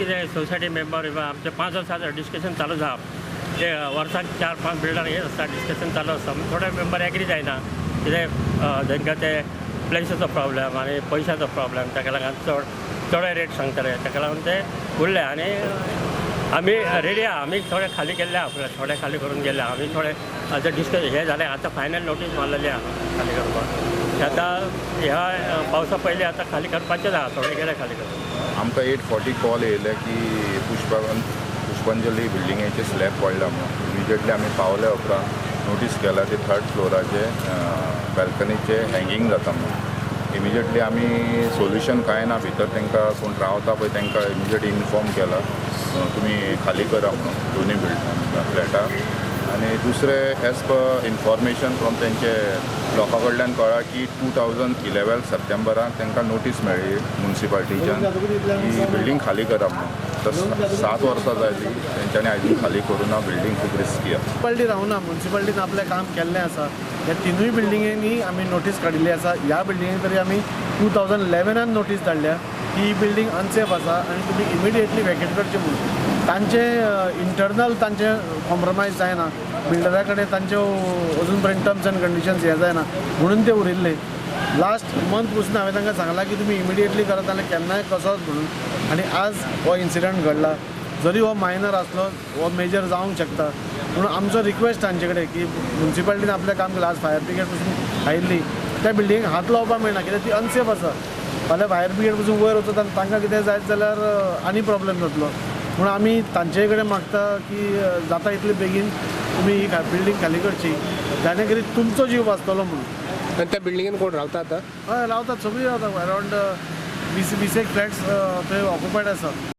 society member आमचे 5 वर्साचं discussion चालू झालं ते वर्साक 4-5 बिल्डर हे असता डिस्कशन चालू असता थोडे मेंबर एग्री जायना कित्याक तांकां ते प्लेसाचो प्रॉब्लेम आनी पयशाचो प्रॉब्लेम ताका लागून चड रेट सांगताले ताका लागून ते उरले आनी आमी रेडी आहा आमी थोडे खाली केल्ले आहा थोडे खाली करून गेले आमी थोडे आतां डिस्कस हे जालें आतां फायनल नोटीस मारलेली आहा खाली करपाक आतां ह्या पावसा पयलीं आतां खाली करपाचेच आहा थोडे गेले खाली करपाक आमकां 8:40 कॉल येयले की पुष्पांजली बिल्डिंगेचे स्लॅब पडला म्हणून इमिजिएटली आमी पावले उपरांत नोटीस केला ते 3rd फ्लोराचे बॅल्कनीचे हँगींग जाता म्हणून इमिजिएटली आमी सोल्युशन कांय ना भितर तांकां कोण रावता पळय तांकां इमिजिएट इन्फॉर्म केला तुमी खाली करा म्हणून दोनी फ्लॅटां आनी दुसरे एज पर इन्फॉर्मेशन फ्रॉम तेंचे लोकां कडल्यान कळ्ळा की 2011 सप्टेंबराक तांकां नोटीस मेळ्ळी म्युन्सिपाल्टीच्यान की बिल्डींग खाली करा म्हणून तर 7 वर्सां जाली तेंच्यांनी आजून खाली करूं ना बिल्डींग खूब रिस्की आसा म्युन्सिपाल्टी रावना म्युन्सिपाल्टीन आपलें काम केल्लें आसा ह्या तिनूय बिल्डिंगेनी आमी नोटीस काडिल्ली आसा ह्या बिल्डिंगेक तरी आमी 2011 नोटीस धाडल्या की ही बिल्डींग अनसेफ आसा आनी तुमी इमिडिएटली वॅकेट करची म्हणून तांचे इंटरनल तांचे कॉम्प्रमायज जायना बिल्डरा कडेन तांच्यो अजून पर्यंत टर्म्स एंड कंडिशन्स हे जायना म्हणून ते उरिल्ले लास्ट मंथ पसून हांवें तांकां सांगलां की तुमी इमिडिएटली करात जाल्यार केन्नाय कसोच म्हणून आनी आज हो इन्सिडंट घडला जरी हो मायनर आसलो हो मेजर जावंक शकता म्हणून आमचो रिक्वेस्ट तांचे कडेन की म्युन्सिपाल्टीन आपलें काम केलां आज फायर ब्रिगेड पसून आयिल्ली त्या बिल्डिंगेक हात लावपाक मेळना कित्याक ती अनसेफ आसा फाल्यां फायर ब्रिगेड पसून वयर वचत आनी तांकां कितें जायत जाल्यार आनी प्रॉब्लेम जातलो म्हणून आमी तांचे कडेन मागता की जाता इतले बेगीन तुमी ही बिल्डींग खाली करची जाणे करीत तुमचो जीव वाचतलो म्हणून आनी त्या बिल्डिंगेन कोण रावता आतां हय रावतात सगळीं रावतात अरावंड 20 एक फ्लॅट्स थंय ऑक्युपायड आसा